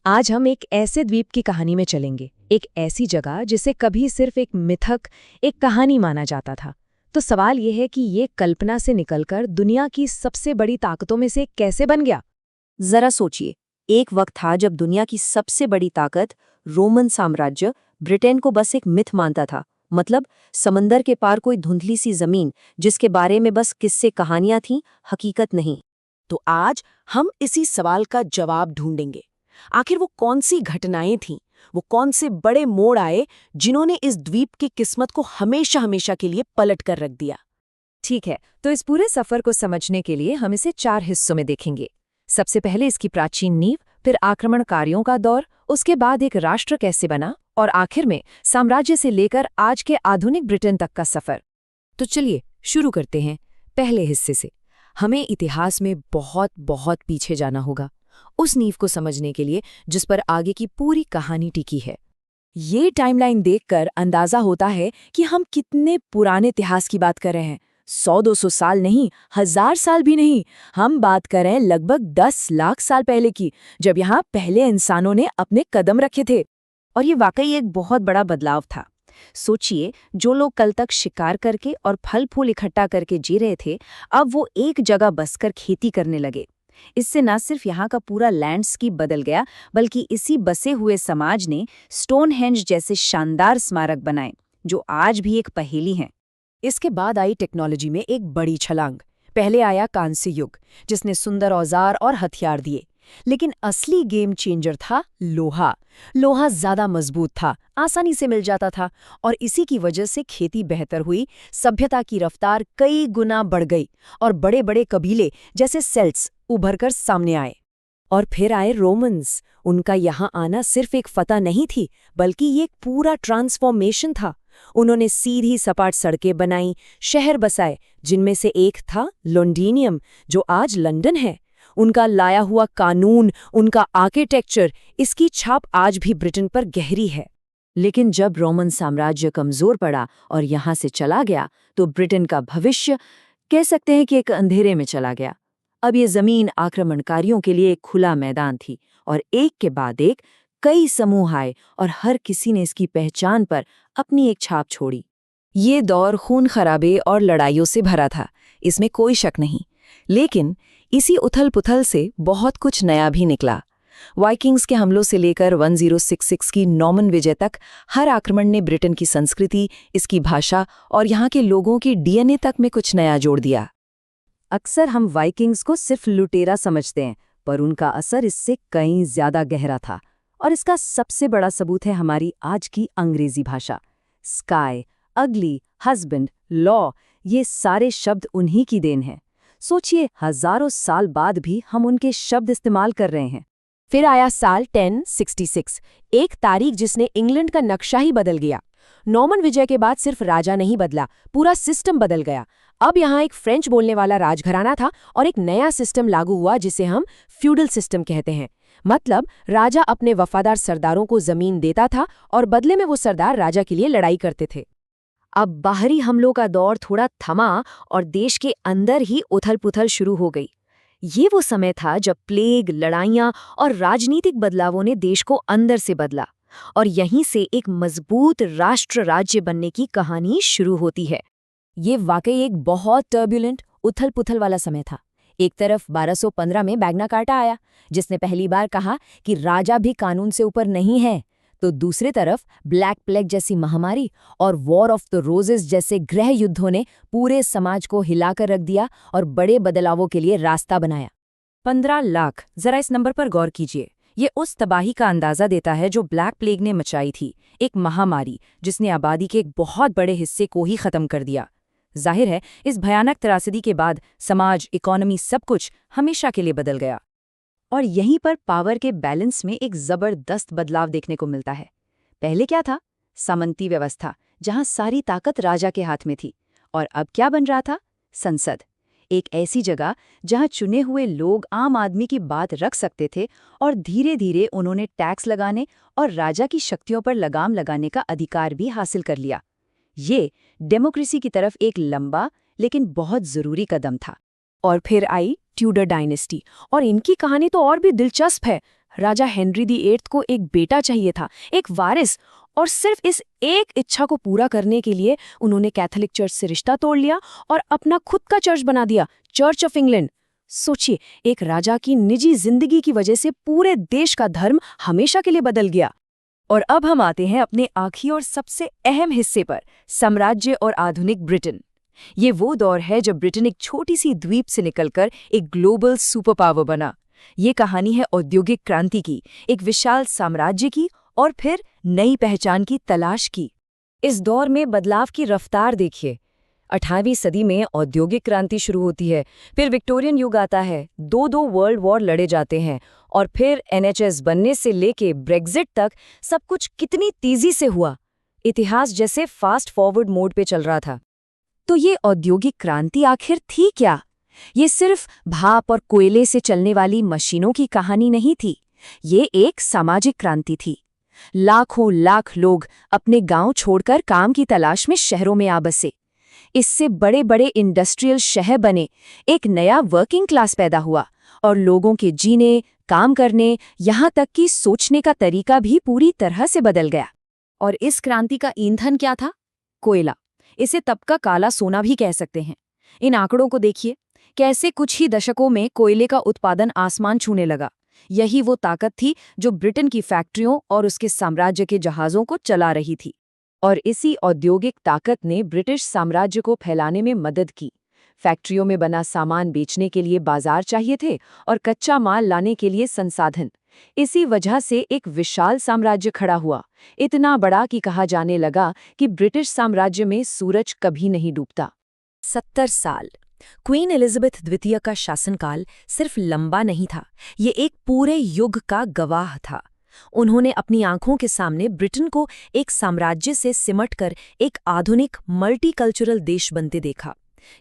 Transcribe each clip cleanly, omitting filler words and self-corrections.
आज हम एक ऐसे द्वीप की कहानी में चलेंगे, एक ऐसी जगह जिसे कभी सिर्फ एक मिथक, एक कहानी माना जाता था। तो सवाल ये है कि ये कल्पना से निकलकर दुनिया की सबसे बड़ी ताकतों में से कैसे बन गया। जरा सोचिए, एक वक्त था जब दुनिया की सबसे बड़ी ताकत रोमन साम्राज्य ब्रिटेन को बस एक मिथ मानता था। मतलब समंदर के पार कोई धुंधली सी जमीन जिसके बारे में बस किस्से कहानियां थीं, हकीकत नहीं। तो आज हम इसी सवाल का जवाब ढूंढेंगे। आखिर वो कौन सी घटनाएं थीं, वो कौन से बड़े मोड़ आए जिन्होंने इस द्वीप की किस्मत को हमेशा हमेशा के लिए पलट कर रख दिया। ठीक है, तो इस पूरे सफर को समझने के लिए हम इसे 4 हिस्सों में देखेंगे। सबसे पहले इसकी प्राचीन नींव, फिर आक्रमणकारियों का दौर, उसके बाद एक राष्ट्र कैसे बना, और आखिर में साम्राज्य से लेकर आज के आधुनिक ब्रिटेन तक का सफर। तो चलिए शुरू करते हैं पहले हिस्से से। हमें इतिहास में बहुत बहुत पीछे जाना होगा, उस नींव को समझने के लिए जिस पर आगे की पूरी कहानी टिकी है। ये टाइमलाइन देखकर अंदाजा होता है कि हम कितने पुराने इतिहास की बात कर रहे हैं। 100-200 साल नहीं, 1000 साल भी नहीं। हम बात कर रहे हैं लगभग 10 लाख साल पहले की, जब यहाँ पहले इंसानों ने अपने कदम रखे थे। और ये वाकई एक बहुत बड़ा बदलाव था। सोचिए, जो लोग कल तक शिकार करके और फल फूल इकट्ठा करके जी रहे थे, अब वो एक जगह बसकर खेती करने लगे। इससे न सिर्फ यहाँ का पूरा लैंडस्केप बदल गया, बल्कि इसी बसे हुए समाज ने स्टोनहेंज जैसे शानदार स्मारक बनाए, जो आज भी एक पहेली हैं। इसके बाद आई टेक्नोलॉजी में एक बड़ी छलांग। पहले आया कांस्य युग, जिसने सुंदर औजार और हथियार दिए। लेकिन असली गेम चेंजर था लोहा। लोहा ज्यादा मजबूत था, आसानी से मिल जाता था, और इसी की वजह से खेती बेहतर हुई, सभ्यता की रफ्तार कई गुना बढ़ गई, और बड़े बड़े कबीले जैसे सेल्ट्स उभरकर सामने आए। और फिर आए रोमन्स। उनका यहाँ आना सिर्फ एक फतह नहीं थी, बल्कि ये एक पूरा ट्रांसफॉर्मेशन था। उन्होंने सीधी सपाट सड़कें बनाई, शहर बसाए, जिनमें से एक था लॉन्डिनियम, जो आज लंदन है। उनका लाया हुआ कानून, उनका आर्किटेक्चर, इसकी छाप आज भी ब्रिटेन पर गहरी है। लेकिन जब रोमन साम्राज्य कमजोर पड़ा और यहाँ से चला गया, तो ब्रिटेन का भविष्य कह सकते हैं कि एक अंधेरे में चला गया। अब ये जमीन आक्रमणकारियों के लिए एक खुला मैदान थी, और एक के बाद एक कई समूह आए, और हर किसी ने इसकी पहचान पर अपनी एक छाप छोड़ी। ये दौर खून खराबे और लड़ाइयों से भरा था, इसमें कोई शक नहीं। लेकिन इसी उथल-पुथल से बहुत कुछ नया भी निकला। वाइकिंग्स के हमलों से लेकर 1066 की नॉर्मन विजय तक, हर आक्रमण ने ब्रिटेन की संस्कृति, इसकी भाषा और यहाँ के लोगों की डीएनए तक में कुछ नया जोड़ दिया। अक्सर हम वाइकिंग्स को सिर्फ लुटेरा समझते हैं, पर उनका असर इससे कहीं ज्यादा गहरा था। और इसका सबसे बड़ा सबूत है हमारी आज की अंग्रेजी भाषा। स्काई, अगली, हस्बैंड, लॉ, ये सारे शब्द उन्हीं की देन है। सोचिए, हजारों साल बाद भी हम उनके शब्द इस्तेमाल कर रहे हैं। फिर आया साल 1066, एक तारीख जिसने इंग्लैंड का नक्शा ही बदल गया। नॉर्मन विजय के बाद सिर्फ राजा नहीं बदला, पूरा सिस्टम बदल गया। अब यहाँ एक फ्रेंच बोलने वाला राजघराना था, और एक नया सिस्टम लागू हुआ जिसे हम फ्यूडल सिस्टम कहते हैं। मतलब राजा अपने वफादार सरदारों को जमीन देता था, और बदले में वो सरदार राजा के लिए लड़ाई करते थे। अब बाहरी हमलों का दौर थोड़ा थमा, और देश के अंदर ही उथल-पुथल शुरू हो गई। ये वो समय था जब प्लेग, लड़ाइयाँ और राजनीतिक बदलावों ने देश को अंदर से बदला, और यहीं से एक मजबूत राष्ट्र राज्य बनने की कहानी शुरू होती है। ये वाकई एक बहुत टर्ब्यूलेंट, उथल-पुथल वाला समय था। एक तरफ 1215 में मैग्ना कार्टा आया, जिसने पहली बार कहा कि राजा भी कानून से ऊपर नहीं है। तो दूसरी तरफ ब्लैक प्लेग जैसी महामारी और वॉर ऑफ द रोजेस जैसे गृह युद्धों ने पूरे समाज को हिलाकर रख दिया और बड़े बदलावों के लिए रास्ता बनाया। 15 लाख, जरा इस नंबर पर गौर कीजिए। ये उस तबाही का अंदाजा देता है जो ब्लैक प्लेग ने मचाई थी, एक महामारी जिसने आबादी के एक बहुत बड़े हिस्से को ही खत्म कर दिया। जाहिर है, इस भयानक त्रासदी के बाद समाज, इकोनॉमी, सब कुछ हमेशा के लिए बदल गया। और यहीं पर पावर के बैलेंस में एक जबरदस्त बदलाव देखने को मिलता है। पहले क्या था? सामंती व्यवस्था, जहां सारी ताकत राजा के हाथ में थी। और अब क्या बन रहा था? संसद, एक ऐसी जगह जहां चुने हुए लोग आम आदमी की बात रख सकते थे, और धीरे धीरे उन्होंने टैक्स लगाने और राजा की शक्तियों पर लगाम लगाने का अधिकार भी हासिल कर लिया। ये डेमोक्रेसी की तरफ एक लंबा लेकिन बहुत जरूरी कदम था। और फिर आई ट्यूडर डायनेस्टी, और इनकी कहानी तो और भी दिलचस्प है। राजा हेनरी VIII को एक बेटा चाहिए था, एक वारिस, और सिर्फ इस एक इच्छा को पूरा करने के लिए उन्होंने कैथोलिक चर्च से रिश्ता तोड़ लिया और अपना खुद का चर्च बना दिया, चर्च ऑफ इंग्लैंड। सोचिए, एक राजा की निजी जिंदगी की वजह से पूरे देश का धर्म हमेशा के लिए बदल गया। और अब हम आते हैं अपने आखिरी और सबसे अहम हिस्से पर, साम्राज्य और आधुनिक ब्रिटेन। ये वो दौर है जब ब्रिटेन एक छोटी सी द्वीप से निकलकर एक ग्लोबल सुपर पावर बना। ये कहानी है औद्योगिक क्रांति की, एक विशाल साम्राज्य की और फिर नई पहचान की तलाश की। इस दौर में बदलाव की रफ्तार देखिए। 18वीं सदी में औद्योगिक क्रांति शुरू होती है, फिर विक्टोरियन युग आता है, दो वर्ल्ड वॉर लड़े जाते हैं, और फिर NHS बनने से लेके ब्रेग्जिट तक सब कुछ कितनी तेजी से हुआ। इतिहास जैसे फास्ट फॉरवर्ड मोड पे चल रहा था। तो ये औद्योगिक क्रांति आखिर थी क्या? ये सिर्फ भाप और कोयले से चलने वाली मशीनों की कहानी नहीं थी। ये एक सामाजिक क्रांति थी। लाखों लाख लोग अपने गांव छोड़कर काम की तलाश में शहरों में आ बसे। इससे बड़े बड़े इंडस्ट्रियल शहर बने, एक नया वर्किंग क्लास पैदा हुआ और लोगों के जीने, काम करने, यहाँ तक कि सोचने का तरीका भी पूरी तरह से बदल गया। और इस क्रांति का ईंधन क्या था? कोयला। इसे तब का काला सोना भी कह सकते हैं। इन आंकड़ों को देखिए, कैसे कुछ ही दशकों में कोयले का उत्पादन आसमान छूने लगा। यही वो ताकत थी जो ब्रिटेन की फैक्ट्रियों और उसके साम्राज्य के जहाज़ों को चला रही थी। और इसी औद्योगिक ताकत ने ब्रिटिश साम्राज्य को फैलाने में मदद की। फैक्ट्रियों में बना सामान बेचने के लिए बाजार चाहिए थे और कच्चा माल लाने के लिए संसाधन। इसी वजह से एक विशाल साम्राज्य खड़ा हुआ, इतना बड़ा कि कहा जाने लगा कि ब्रिटिश साम्राज्य में सूरज कभी नहीं डूबता। 70 साल। क्वीन एलिजाबेथ द्वितीय का शासनकाल सिर्फ लंबा नहीं था, ये एक पूरे युग का गवाह था। उन्होंने अपनी आंखों के सामने ब्रिटेन को एक साम्राज्य से सिमटकर एक आधुनिक मल्टीकल्चरल देश बनते देखा।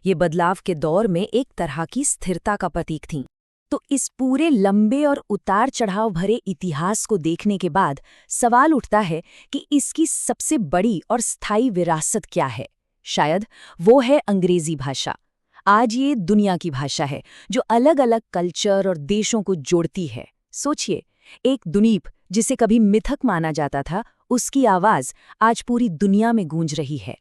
ये बदलाव के दौर में एक तरह की स्थिरता का प्रतीक थी। तो इस पूरे लंबे और उतार चढ़ाव भरे इतिहास को देखने के बाद सवाल उठता है कि इसकी सबसे बड़ी और स्थायी विरासत क्या है? शायद वो है अंग्रेजी भाषा। आज ये दुनिया की भाषा है जो अलग अलग कल्चर और देशों को जोड़ती है। सोचिए, एक द्वीप जिसे कभी मिथक माना जाता था, उसकी आवाज आज पूरी दुनिया में गूंज रही है।